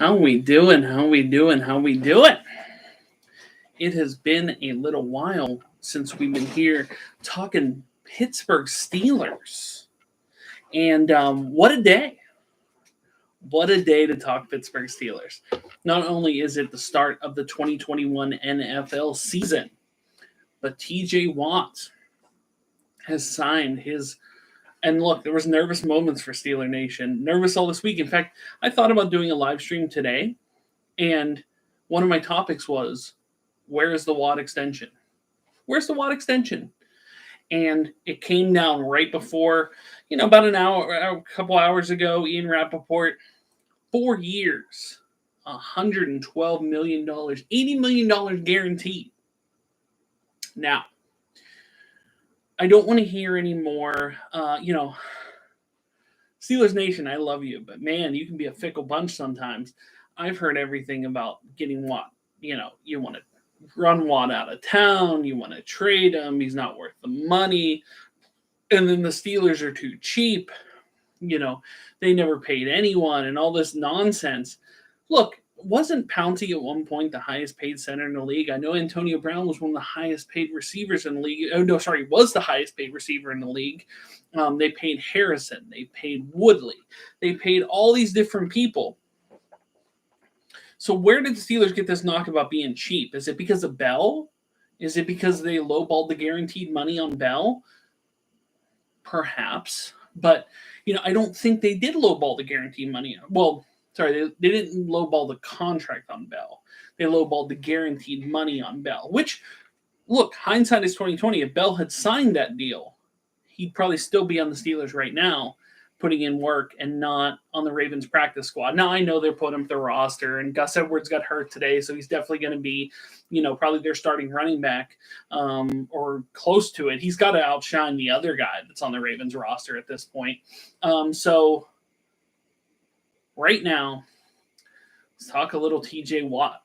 How we doing? How we doing? How we doing? It has been a little while since we've been here talking Pittsburgh Steelers. And what a day. What a day to talk Pittsburgh Steelers. Not only is it the start of the 2021 NFL season, but TJ Watt has signed his. And look, there was nervous moments for Steeler Nation. Nervous all this week. In fact, I thought about doing a live stream today, and one of my topics was, where is the Watt extension? Where's the Watt extension? And it came down right before, about a couple hours ago, Ian Rappaport, 4 years, $112 million, $80 million guaranteed. Now, I don't want to hear any more, Steelers Nation, I love you, but man, you can be a fickle bunch sometimes. I've heard everything about getting Watt. You want to run Watt out of town. You want to trade him. He's not worth the money. And then the Steelers are too cheap. They never paid anyone and all this nonsense. Look, wasn't Pouncey at one point the highest paid center in the league? I know Antonio Brown was one of the highest paid receivers in the league. Oh, no, sorry, was the highest paid receiver in the league. They paid Harrison. They paid Woodley. They paid all these different people. So where did the Steelers get this knock about being cheap? Is it because of Bell? Is it because they lowballed the guaranteed money on Bell? Perhaps. But, I don't think they did lowball the guaranteed money. Well, sorry, they didn't lowball the contract on Bell. They lowballed the guaranteed money on Bell, which, look, hindsight is 2020. If Bell had signed that deal, he'd probably still be on the Steelers right now, putting in work and not on the Ravens practice squad. Now, I know they're putting him to the roster, and Gus Edwards got hurt today, so he's definitely going to be, probably their starting running back or close to it. He's got to outshine the other guy that's on the Ravens roster at this point. So right now, let's talk a little TJ Watt.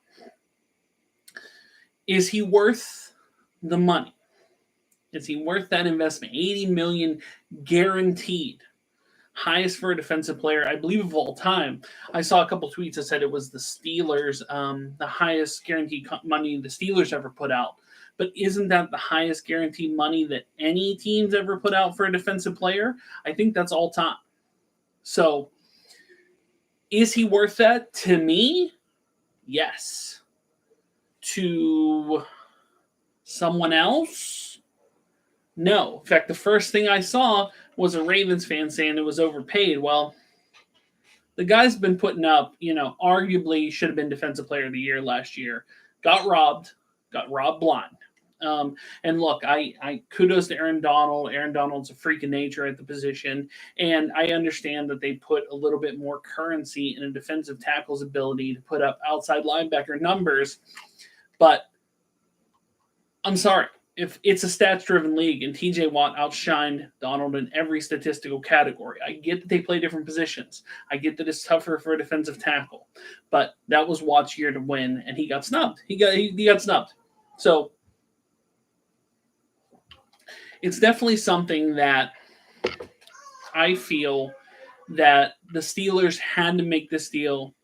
Is he worth the money? Is he worth that investment? $80 million guaranteed. Highest for a defensive player, I believe, of all time. I saw a couple tweets that said it was the Steelers, the highest guaranteed money the Steelers ever put out. But isn't that the highest guaranteed money that any team's ever put out for a defensive player? I think that's all time. So, is he worth that? To me, yes. To someone else? No. In fact, the first thing I saw was a Ravens fan saying it was overpaid. Well, the guy's been putting up, arguably should have been Defensive Player of the Year last year. Got robbed blind. And look, I kudos to Aaron Donald. Aaron Donald's a freak of nature at the position. And I understand that they put a little bit more currency in a defensive tackle's ability to put up outside linebacker numbers. But I'm sorry. If it's a stats-driven league and TJ Watt outshined Donald in every statistical category, I get that they play different positions. I get that it's tougher for a defensive tackle, but that was Watt's year to win, and he got snubbed. He got snubbed. So it's definitely something that I feel that the Steelers had to make this deal.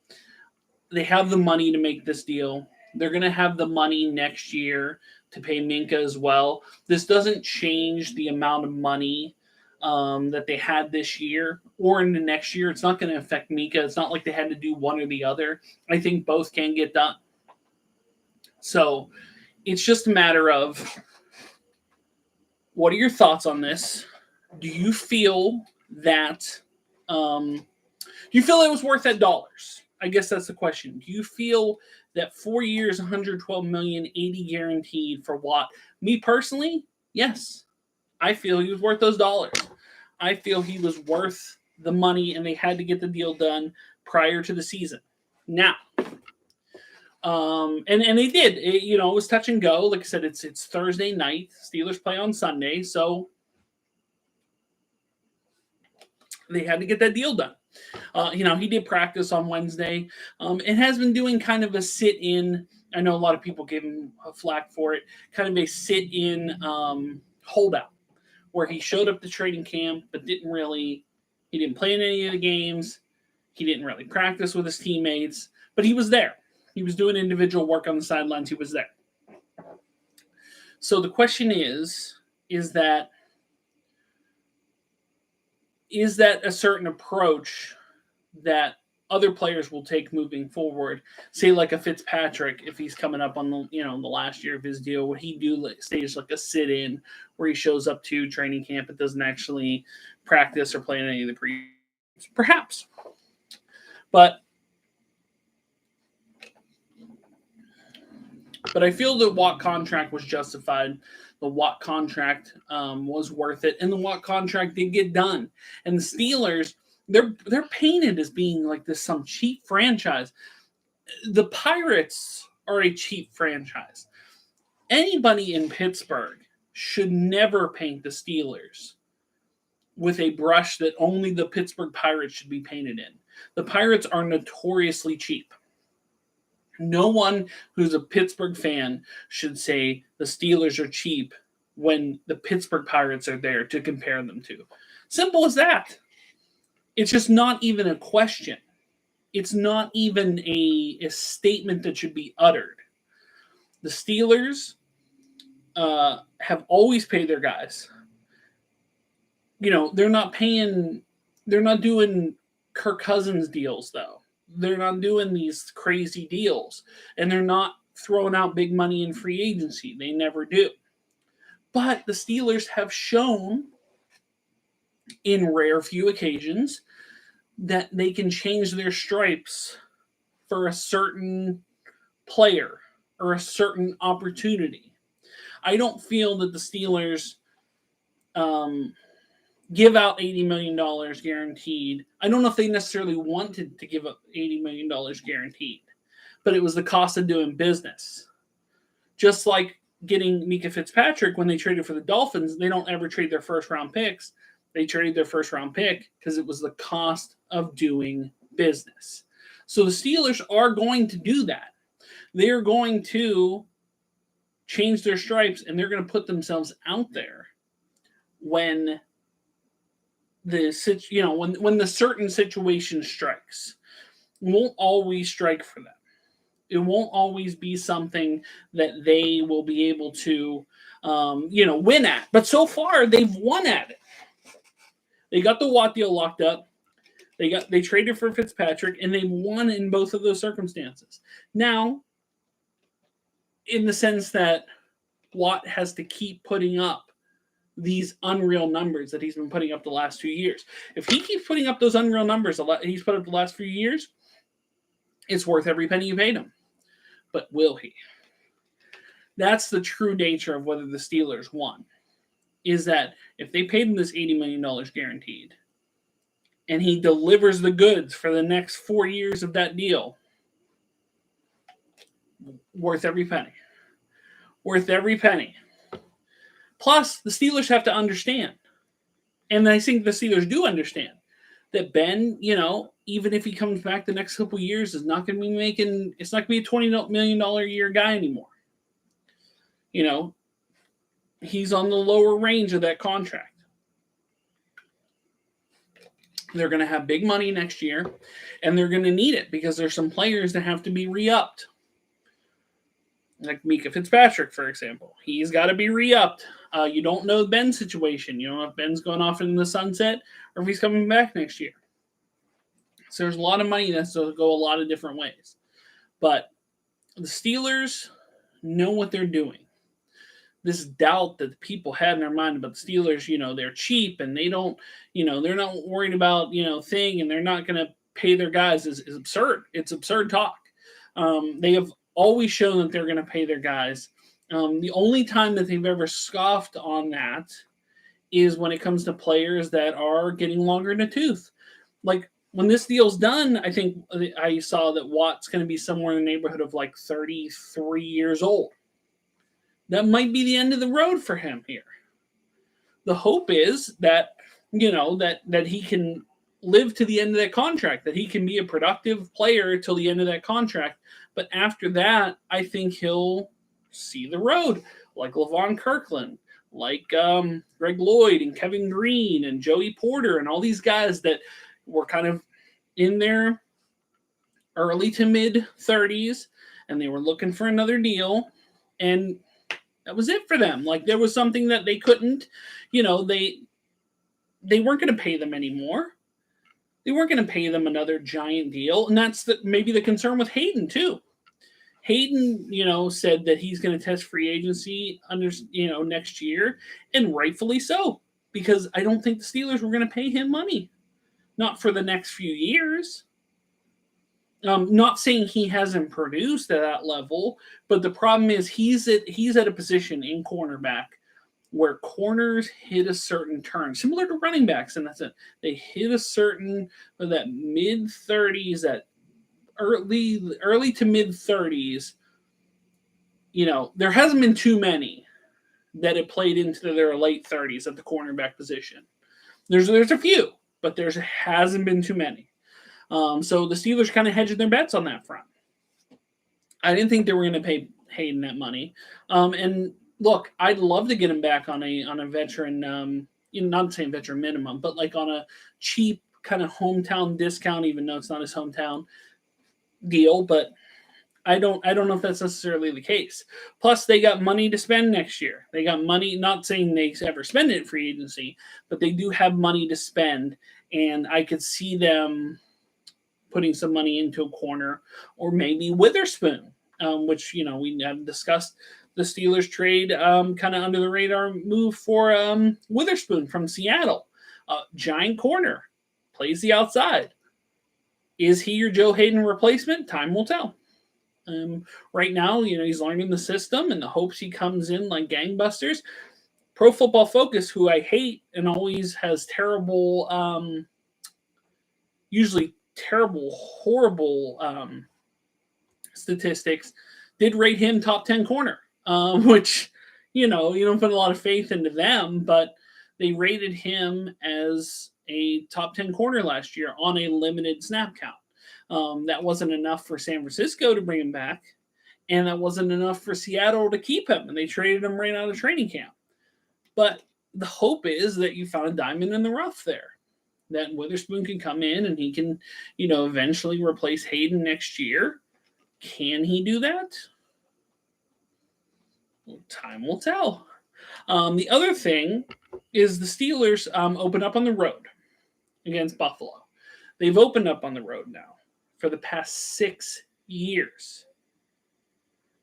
They have the money to make this deal. They're going to have the money next year to pay Minka as well. This doesn't change the amount of money that they had this year or in the next year. It's not going to affect Minka. It's not like they had to do one or the other. I think both can get done. So it's just a matter of, what are your thoughts on this? Do you feel that it was worth that dollars? I guess that's the question. Do you feel that 4 years, $112 million, $80 guaranteed for Watt? Me personally, yes. I feel he was worth those dollars. I feel he was worth the money, and they had to get the deal done prior to the season. Now, and they did. It was touch and go. Like I said, it's Thursday night. Steelers play on Sunday, so they had to get that deal done. He did practice on Wednesday. It has been doing kind of a sit-in. I know a lot of people gave him a flack for it. Kind of a sit-in holdout, where he showed up to training camp, but he didn't play in any of the games. He didn't really practice with his teammates. But he was there. He was doing individual work on the sidelines. He was there. So the question is that a certain approach that other players will take moving forward? Say like a Fitzpatrick, if he's coming up on the the last year of his deal, would he do stage like a sit-in where he shows up to training camp but doesn't actually practice or play in any of the pre? Perhaps, but I feel the Watt contract was justified. The Watt contract was worth it, and the Watt contract did get done. And the Steelers, they're painted as being like this some cheap franchise. The Pirates are a cheap franchise. Anybody in Pittsburgh should never paint the Steelers with a brush that only the Pittsburgh Pirates should be painted in. The Pirates are notoriously cheap. No one who's a Pittsburgh fan should say the Steelers are cheap when the Pittsburgh Pirates are there to compare them to. Simple as that. It's just not even a question. It's not even a statement that should be uttered. The Steelers have always paid their guys. They're not doing Kirk Cousins deals, though. They're not doing these crazy deals, and they're not throwing out big money in free agency. They never do. But the Steelers have shown in rare few occasions that they can change their stripes for a certain player or a certain opportunity. I don't feel that the Steelers give out $80 million guaranteed. I don't know if they necessarily wanted to give up $80 million guaranteed, but it was the cost of doing business. Just like getting Mika Fitzpatrick when they traded for the Dolphins, they don't ever trade their first-round picks. They traded their first-round pick because it was the cost of doing business. So the Steelers are going to do that. They're going to change their stripes, and they're going to put themselves out there when when the certain situation strikes. It won't always strike for them. It won't always be something that they will be able to win at. But so far they've won at it. They got the Watt deal locked up. They traded for Fitzpatrick, and they won in both of those circumstances. Now, in the sense that Watt has to keep putting up these unreal numbers that he's been putting up the last 2 years. If he keeps putting up those unreal numbers he's put up the last few years, it's worth every penny you paid him. But will he? That's the true nature of whether the Steelers won. Is that if they paid him this $80 million guaranteed, and he delivers the goods for the next 4 years of that deal, worth every penny. Worth every penny. Plus, the Steelers have to understand, and I think the Steelers do understand, that Ben, even if he comes back the next couple of years, is not going to be making, it's not going to be a $20 million a year guy anymore. He's on the lower range of that contract. They're going to have big money next year, and they're going to need it because there's some players that have to be re-upped. Like Mika Fitzpatrick, for example. He's got to be re-upped. You don't know Ben's situation. You don't know if Ben's going off in the sunset or if he's coming back next year. So there's a lot of money that's going to go a lot of different ways. But the Steelers know what they're doing. This doubt that the people had in their mind about the Steelers, they're cheap and they don't, they're not worried about, thing, and they're not going to pay their guys is absurd. It's absurd talk. They have always shown that they're going to pay their guys. The only time that they've ever scoffed on that is when it comes to players that are getting longer in the tooth. Like when this deal's done, I think I saw that Watt's going to be somewhere in the neighborhood of like 33 years old. That might be the end of the road for him here. The hope is that, that he can live to the end of that contract, that he can be a productive player till the end of that contract. But after that, I think he'll see the road, like LaVon Kirkland, like Greg Lloyd and Kevin Green and Joey Porter and all these guys that were kind of in their early to mid 30s, and they were looking for another deal, and that was it for them. Like there was something that they couldn't, they weren't going to pay them anymore. They weren't going to pay them another giant deal, and that's maybe the concern with Hayden too. Hayden, said that he's going to test free agency under, next year, and rightfully so, because I don't think the Steelers were going to pay him money, not for the next few years. Not saying he hasn't produced at that level, but the problem is he's at a position in cornerback where corners hit a certain turn, similar to running backs, and that's it. They hit a certain that mid 30s, that early to mid 30s. There hasn't been too many that have played into their late 30s at the cornerback position. There's a few, but there hasn't been too many. So the Steelers kind of hedged their bets on that front. I didn't think they were going to pay Hayden that money. And look, I'd love to get him back on a veteran, not saying veteran minimum, but like on a cheap kind of hometown discount, even though it's not his hometown deal. But I don't know if that's necessarily the case. Plus, they got money to spend next year. They got money, not saying they ever spend it in free agency, but they do have money to spend, and I could see them putting some money into a corner, or maybe Witherspoon, which, we have discussed the Steelers trade, kind of under the radar move for Witherspoon from Seattle. Giant corner, plays the outside. Is he your Joe Hayden replacement? Time will tell. Right now, he's learning the system, and the hopes he comes in like gangbusters. Pro Football Focus, who I hate and always has terrible, usually terrible, horrible statistics, did rate him top 10 corner, which, you don't put a lot of faith into them, but they rated him as a top 10 corner last year on a limited snap count. That wasn't enough for San Francisco to bring him back, and that wasn't enough for Seattle to keep him, and they traded him right out of training camp. But the hope is that you found a diamond in the rough there, that Witherspoon can come in and he can, eventually replace Hayden next year. Can he do that? Well, time will tell. The other thing is the Steelers open up on the road against Buffalo. They've opened up on the road now for the past 6 years.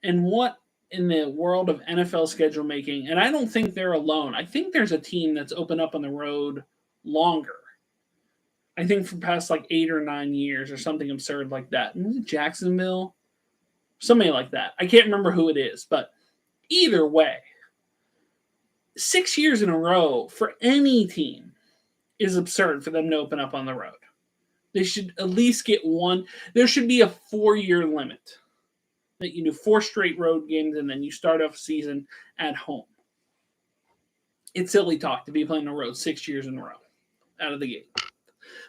And what in the world of NFL schedule making, and I don't think they're alone. I think there's a team that's opened up on the road longer. I think for past like 8 or 9 years or something absurd like that. Jacksonville? Somebody like that. I can't remember who it is, but either way, 6 years in a row for any team is absurd for them to open up on the road. They should at least get one. There should be a 4-year limit that you do 4 straight road games and then you start off season at home. It's silly talk to be playing the road 6 years in a row out of the gate.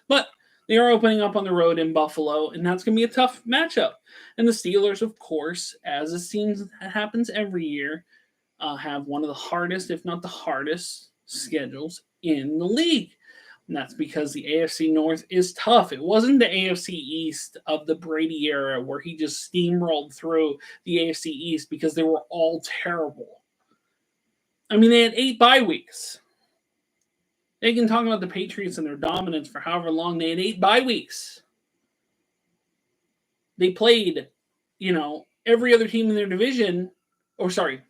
But they are opening up on the road in Buffalo, and that's going to be a tough matchup. And the Steelers, of course, as it seems that happens every year, have one of the hardest, if not the hardest, schedules in the league. And that's because the AFC North is tough. It wasn't the AFC East of the Brady era where he just steamrolled through the AFC East because they were all terrible. I mean, they had 8 bye weeks. They can talk about the Patriots and their dominance for however long. They had 8 bye weeks. They played, every other team in their division, 7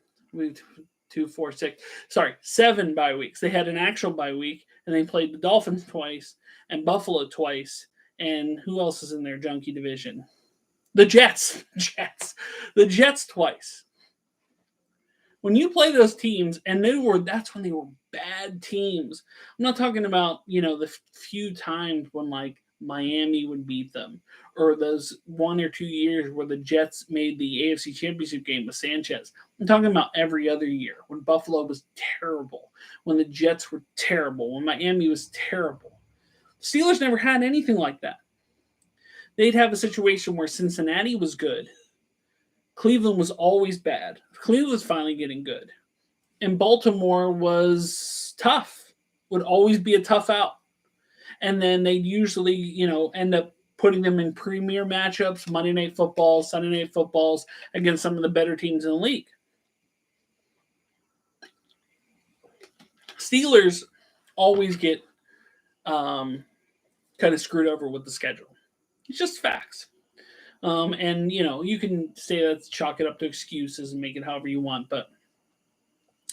bye weeks. They had an actual bye week, and they played the Dolphins twice and Buffalo twice. And who else is in their junkie division? The Jets. The Jets twice. When you play those teams, and that's when they were bad teams. I'm not talking about, the few times when like Miami would beat them, or those 1 or 2 years where the Jets made the AFC Championship game with Sanchez. I'm talking about every other year when Buffalo was terrible, when the Jets were terrible, when Miami was terrible. Steelers never had anything like that. They'd have a situation where Cincinnati was good. Cleveland was always bad. Cleveland was finally getting good. And Baltimore was tough, would always be a tough out. And then they'd usually, end up putting them in premier matchups, Monday Night Football, Sunday Night Footballs, against some of the better teams in the league. Steelers always get kind of screwed over with the schedule. It's just facts. And, you can say that's chalk it up to excuses and make it however you want, but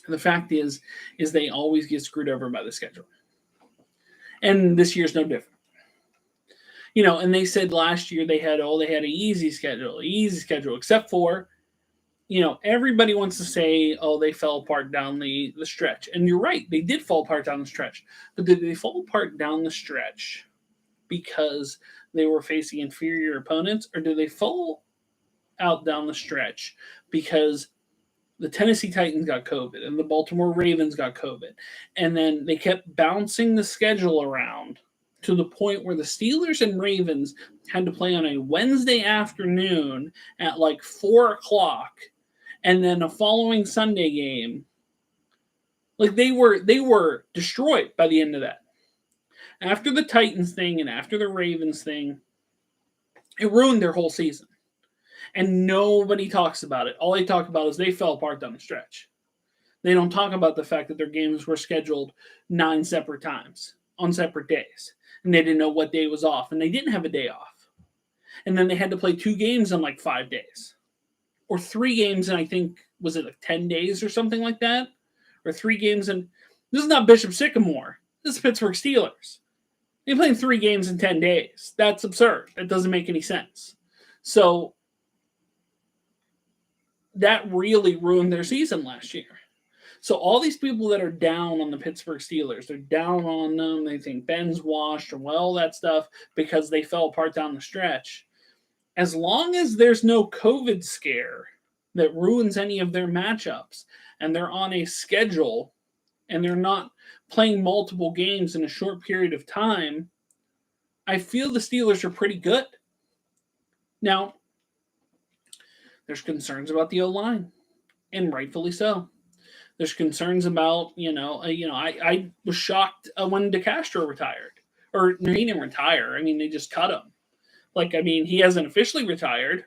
the fact is they always get screwed over by the schedule. And this year's no different. And they said last year they had an easy schedule, except for, everybody wants to say, they fell apart down the stretch. And you're right, they did fall apart down the stretch. But did they fall apart down the stretch because they were facing inferior opponents, or did they fall out down the stretch because the Tennessee Titans got COVID and the Baltimore Ravens got COVID, and then they kept bouncing the schedule around to the point where the Steelers and Ravens had to play on a Wednesday afternoon at like 4:00, and then a following Sunday game? Like they were destroyed by the end of that. After the Titans thing and after the Ravens thing, it ruined their whole season. And nobody talks about it. All they talk about is they fell apart down the stretch. They don't talk about the fact that their games were scheduled 9 separate times on separate days. And they didn't know what day was off. And they didn't have a day off. And then they had to play 2 games in like 5 days. Or 3 games in, I think, was it like 10 days or something like that? Or 3 games in... This is not Bishop Sycamore. This is Pittsburgh Steelers. They're playing 3 games in 10 days. That's absurd. That doesn't make any sense. So that really ruined their season last year. So all these people that are down on the Pittsburgh Steelers, they're down on them. They think Ben's washed or all that stuff because they fell apart down the stretch. As long as there's no COVID scare that ruins any of their matchups and they're on a schedule and they're not playing multiple games in a short period of time, I feel the Steelers are pretty good. Now, there's concerns about the O-line, and rightfully so. There's concerns about, I was shocked when DeCastro retired. Or, no, he didn't retire. I mean, they just cut him. He hasn't officially retired,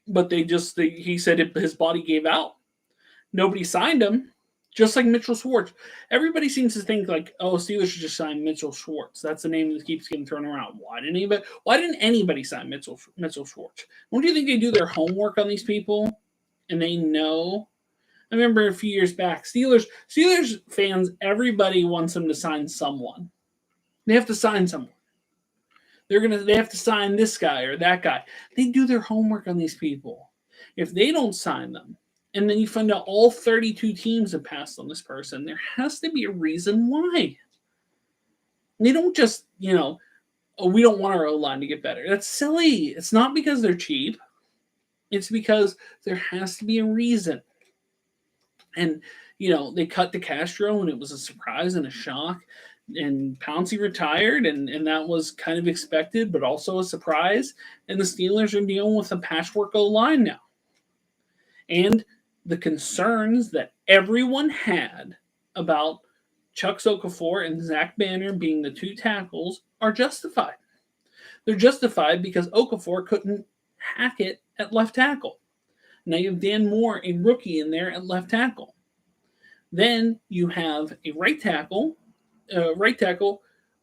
but he said his body gave out. Nobody signed him. Just like Mitchell Schwartz. Everybody seems to think Steelers should just sign Mitchell Schwartz. That's the name that keeps getting thrown around. Why didn't anybody sign Mitchell Schwartz? Don't you think they do their homework on these people? And they know? I remember a few years back, Steelers fans, everybody wants them to sign someone. They have to sign someone. They have to sign this guy or that guy. They do their homework on these people. If they don't sign them, and then you find out all 32 teams have passed on this person, there has to be a reason why. They don't just, we don't want our O-line to get better. That's silly. It's not because they're cheap. It's because there has to be a reason. And, they cut DeCastro, and it was a surprise and a shock. And Pouncey retired, and that was kind of expected, but also a surprise. And the Steelers are dealing with a patchwork O-line now. And the concerns that everyone had about Chuck Okafor and Zach Banner being the 2 tackles are justified. They're justified because Okafor couldn't hack it at left tackle. Now you have Dan Moore, a rookie, in there at left tackle. Then you have a right tackle,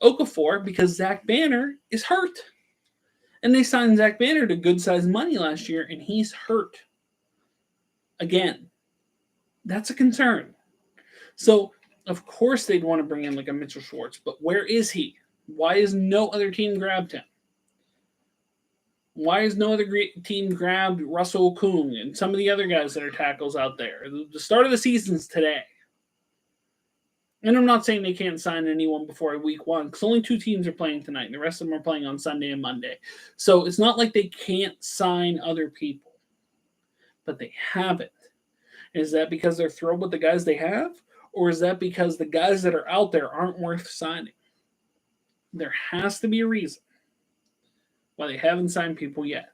Okafor, because Zach Banner is hurt. And they signed Zach Banner to good-sized money last year, and he's hurt. Again, that's a concern. So, of course, they'd want to bring in like a Mitchell Schwartz, but where is he? Why has no other team grabbed him? Why has no other team grabbed Russell Okung and some of the other guys that are tackles out there? The start of the season's today. And I'm not saying they can't sign anyone before week 1, because only 2 teams are playing tonight, and the rest of them are playing on Sunday and Monday. So it's not like they can't sign other people. But they haven't. Is that because they're thrilled with the guys they have? Or is that because the guys that are out there aren't worth signing? There has to be a reason why they haven't signed people yet.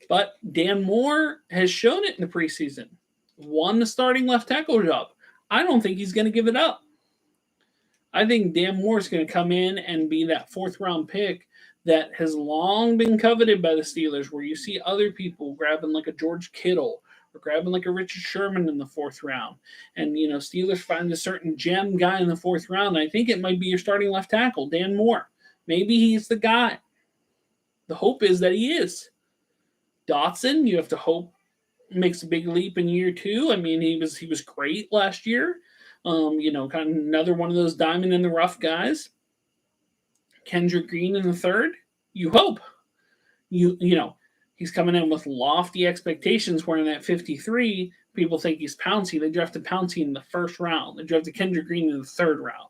But Dan Moore has shown it in the preseason. Won the starting left tackle job. I don't think he's going to give it up. I think Dan Moore is going to come in and be that 4th round pick that has long been coveted by the Steelers, where you see other people grabbing like a George Kittle or grabbing like a Richard Sherman in the 4th round. And, Steelers find a certain gem guy in the 4th round. I think it might be your starting left tackle, Dan Moore. Maybe he's the guy. The hope is that he is. Dotson, you have to hope makes a big leap in year 2. I mean, he was great last year. Kind of another one of those diamond in the rough guys. Kendrick Green in the 3rd. You hope. He's coming in with lofty expectations. Wearing that 53, people think he's Pouncey. They drafted Pouncey in the 1st round. They drafted Kendrick Green in the 3rd round.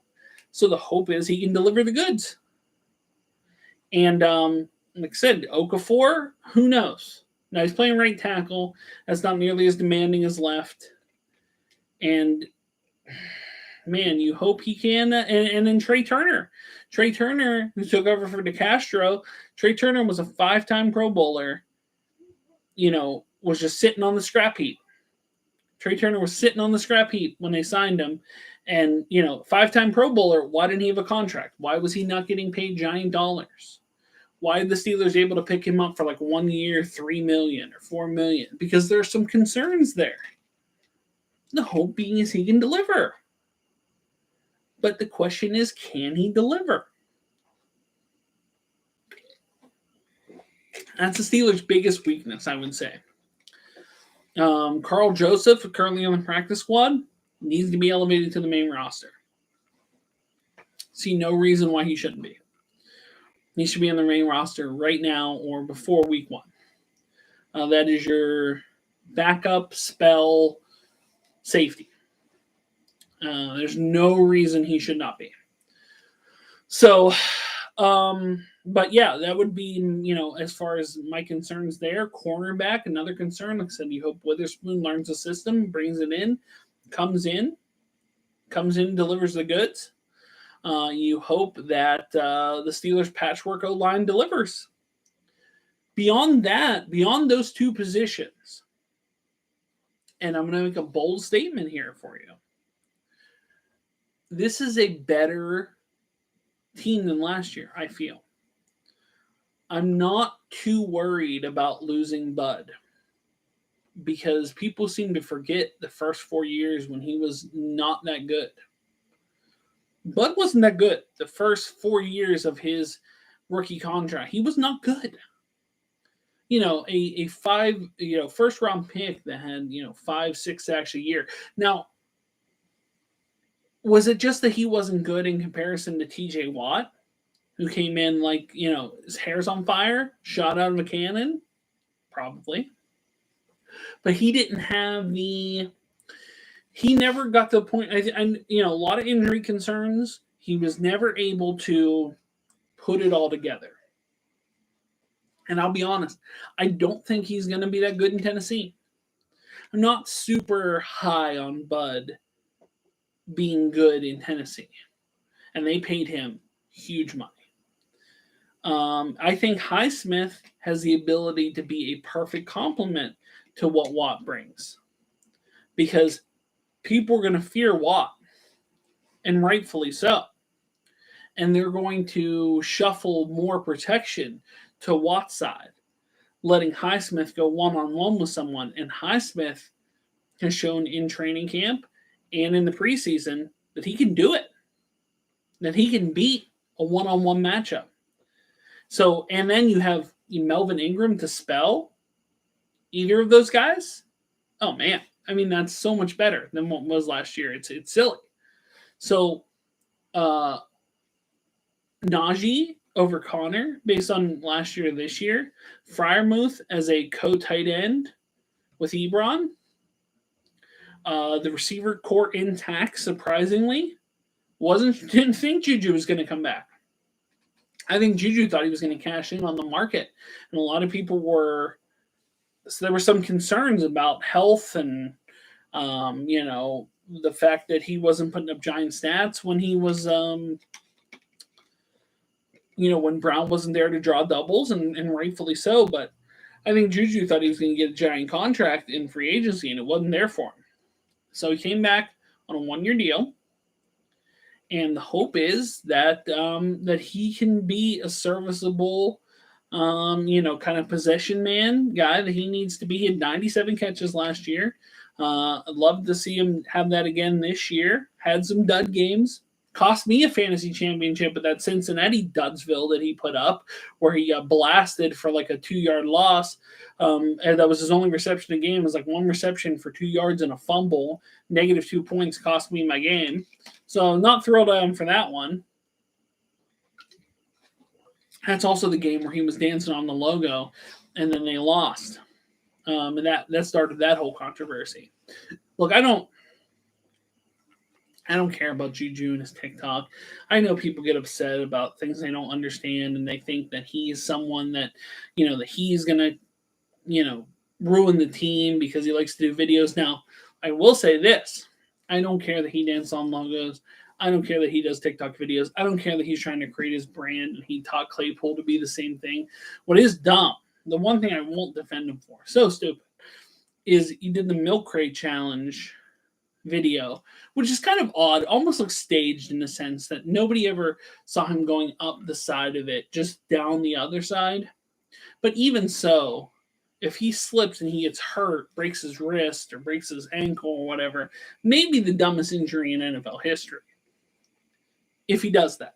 So the hope is he can deliver the goods. And like I said, Okafor, who knows? Now he's playing right tackle. That's not nearly as demanding as left. And man, you hope he can. And then Trey Turner. Trey Turner, who took over for DeCastro. Trey Turner was a 5-time Pro Bowler. Was just sitting on the scrap heap. Trey Turner was sitting on the scrap heap when they signed him. And, 5-time Pro Bowler, why didn't he have a contract? Why was he not getting paid giant dollars? Why are the Steelers able to pick him up for like 1 year, $3 million or $4 million? Because there's some concerns there. The hope being is he can deliver. But the question is, can he deliver? That's the Steelers' biggest weakness, I would say. Carl Joseph, currently on the practice squad, needs to be elevated to the main roster. See no reason why he shouldn't be. He should be on the main roster right now or before week 1. That is your backup spell safety. There's no reason he should not be. So, but yeah, that would be, as far as my concerns there. Cornerback, another concern. Like I said, you hope Witherspoon learns the system, brings it in, comes in, delivers the goods. You hope that the Steelers' patchwork O-line delivers. Beyond those 2 positions, and I'm going to make a bold statement here for you. This is a better team than last year, I feel. I'm not too worried about losing Bud because people seem to forget the first 4 years when he was not that good. Bud wasn't that good the first 4 years of his rookie contract. He was not good. A 5, first round pick that had, 5-6 sacks a year. Now, was it just that he wasn't good in comparison to TJ Watt, who came in like, his hair's on fire, shot out of a cannon? Probably. But he didn't have he never got to the point, and a lot of injury concerns. He was never able to put it all together. And I'll be honest, I don't think he's going to be that good in Tennessee. I'm not super high on Bud being good in Tennessee. And they paid him huge money. I think Highsmith has the ability to be a perfect complement to what Watt brings. Because people are going to fear Watt. And rightfully so. And they're going to shuffle more protection to Watt's side, letting Highsmith go one-on-one with someone. And Highsmith has shown in training camp and in the preseason that he can do it, that he can beat a one-on-one matchup. So, and then you have Melvin Ingram to spell either of those guys. Oh, man. I mean, that's so much better than what was last year. It's silly. So, Najee over Connor based on last year to this year. Freiermuth as a co-tight end with Ebron. The receiver core intact, surprisingly. Didn't think Juju was going to come back. I think Juju thought he was going to cash in on the market. And a lot of people so there were some concerns about health and, the fact that he wasn't putting up giant stats when he was, when Brown wasn't there to draw doubles, and rightfully so. But I think Juju thought he was going to get a giant contract in free agency, and it wasn't there for him. So he came back on a 1-year deal. And the hope is that that he can be a serviceable, kind of possession man guy that he needs to be. He had 97 catches last year. I'd love to see him have that again this year. Had some dud games. Cost me a fantasy championship at that Cincinnati Dudsville that he put up, where he got blasted for like a 2-yard loss. And that was his only reception of the game. It was like one reception for 2 yards and a fumble. -2 points cost me my game. So not thrilled at him for that one. That's also the game where he was dancing on the logo, and then they lost, and that started that whole controversy. Look, I don't care about Juju and his TikTok. I know people get upset about things they don't understand, and they think that he's someone that, that he's gonna, ruin the team because he likes to do videos. Now, I will say this: I don't care that he dances on logos. I don't care that he does TikTok videos. I don't care that he's trying to create his brand and he taught Claypool to be the same thing. What is dumb, the one thing I won't defend him for, so stupid, is he did the milk crate challenge video, which is kind of odd, almost looks staged in the sense that nobody ever saw him going up the side of it, just down the other side. But even so, if he slips and he gets hurt, breaks his wrist or breaks his ankle or whatever, maybe the dumbest injury in NFL history, if he does that.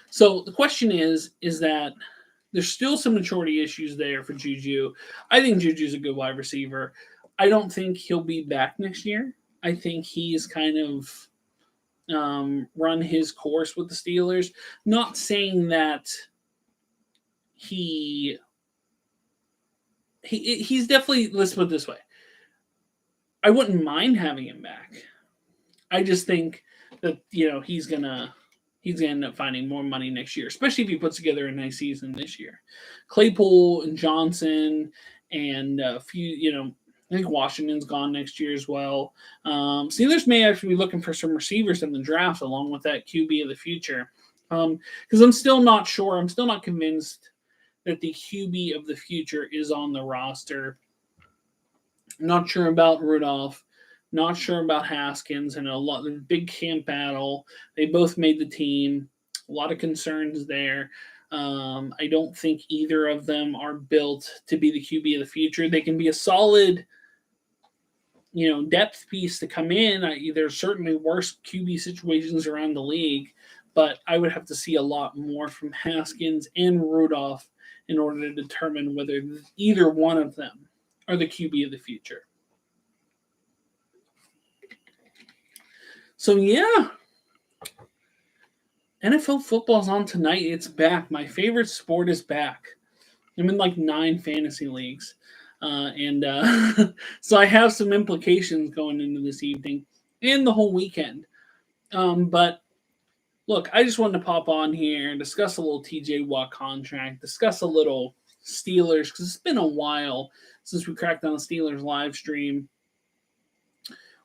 So the question is that there's still some maturity issues there for Juju. I think Juju's a good wide receiver. I don't think he'll be back next year. I think he's kind of run his course with the Steelers. Not saying that he's definitely, let's put it this way, I wouldn't mind having him back. I just think that he's gonna end up finding more money next year, especially if he puts together a nice season this year. Claypool and Johnson and a few, I think Washington's gone next year as well. Steelers may actually be looking for some receivers in the draft along with that QB of the future, because I'm still not sure. I'm still not convinced that the QB of the future is on the roster. I'm not sure about Rudolph. Not sure about Haskins, and the big camp battle. They both made the team. A lot of concerns there. I don't think either of them are built to be the QB of the future. They can be a solid, depth piece to come in. There's certainly worse QB situations around the league, but I would have to see a lot more from Haskins and Rudolph in order to determine whether either one of them are the QB of the future. So, yeah, NFL football's on tonight. It's back. My favorite sport is back. I'm in like 9 fantasy leagues. So I have some implications going into this evening and the whole weekend. But, look, I just wanted to pop on here and discuss a little TJ Watt contract, discuss a little Steelers, because it's been a while since we cracked on the Steelers live stream.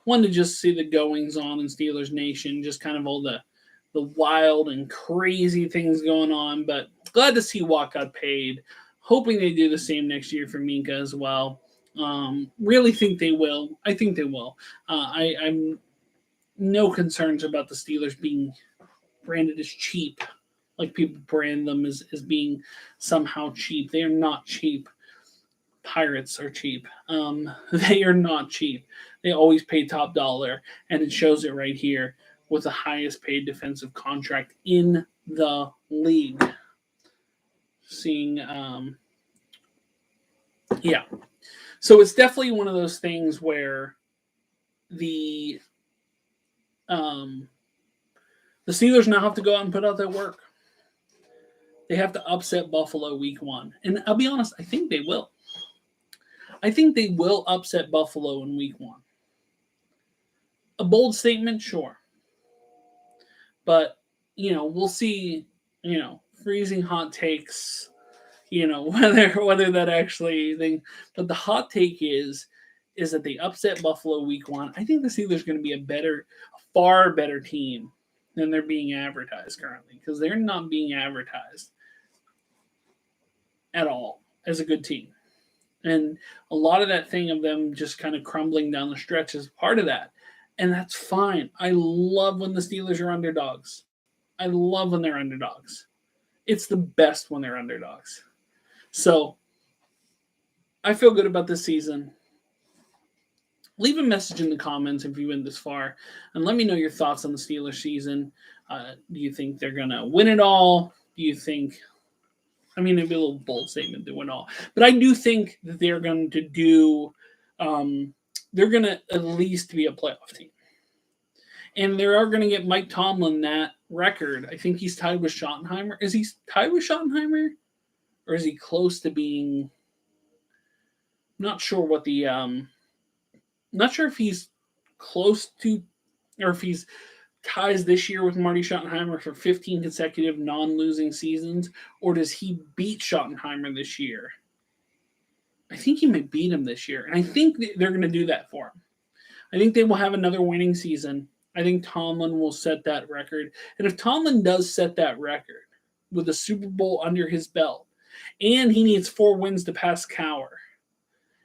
Wanted to just see the goings on in Steelers Nation, just kind of all the wild and crazy things going on. But glad to see Watt got paid. Hoping they do the same next year for Minka as well. Really think they will. I think they will. I'm no concerns about the Steelers being branded as cheap, like people brand them as being somehow cheap. They are not cheap. Pirates are cheap. They are not cheap. They always pay top dollar, and it shows it right here with the highest paid defensive contract in the league. Seeing, yeah. So it's definitely one of those things where the Steelers now have to go out and put out their work. They have to upset Buffalo week 1. And I'll be honest, I think they will. I think they will upset Buffalo in week 1. A bold statement, sure. But, we'll see, freezing hot takes, whether that actually thing. But the hot take is that they upset Buffalo week 1. I think the Steelers are going to be a far better team than they're being advertised currently, because they're not being advertised at all as a good team. And a lot of that thing of them just kind of crumbling down the stretch is part of that. And that's fine. I love when the Steelers are underdogs. I love when they're underdogs. It's the best when they're underdogs. So I feel good about this season. Leave a message in the comments if you went this far, and let me know your thoughts on the Steelers season. Do you think they're going to win it all? Do you think, I mean, it'd be a little bold statement to win all, but I do think that they're going to do, they're going to at least be a playoff team. And they are going to get Mike Tomlin that record. I think he's tied with Schottenheimer. Is he tied with Schottenheimer? Or is he close to being, not sure what the, not sure if he's close to, or if he's ties this year with Marty Schottenheimer for 15 consecutive non-losing seasons, or does he beat Schottenheimer this year? I think he might beat him this year, and I think they're going to do that for him. I think they will have another winning season. I think Tomlin will set that record, and if Tomlin does set that record with a Super Bowl under his belt, and he needs 4 wins to pass Cowher,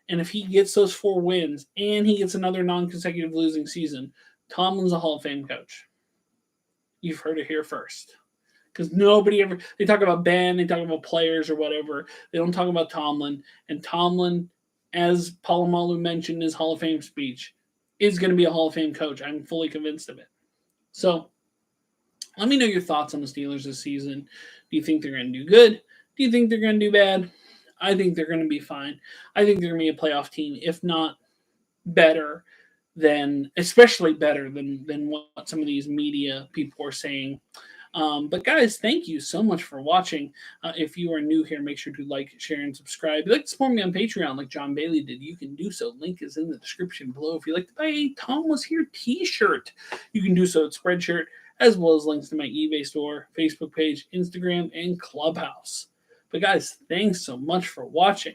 and if he gets those 4 wins and he gets another non-consecutive losing season, Tomlin's a Hall of Fame coach. You've heard it here first. Because nobody ever, they talk about Ben, they talk about players or whatever. They don't talk about Tomlin. And Tomlin, as Polamalu mentioned in his Hall of Fame speech, is going to be a Hall of Fame coach. I'm fully convinced of it. So let me know your thoughts on the Steelers this season. Do you think they're going to do good? Do you think they're going to do bad? I think they're going to be fine. I think they're going to be a playoff team, if not better than, especially better than what some of these media people are saying. But guys, thank you so much for watching. If you are new here, make sure to like, share, and subscribe. If you'd like to support me on Patreon like John Bailey did, you can do so. Link is in the description below. If you'd like to buy a TomWasHere t-shirt, you can do so at Spreadshirt, as well as links to my eBay store, Facebook page, Instagram, and Clubhouse. But guys, thanks so much for watching.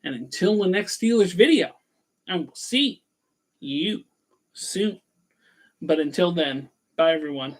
And until the next Steelers video, I will see you soon. But until then, bye everyone.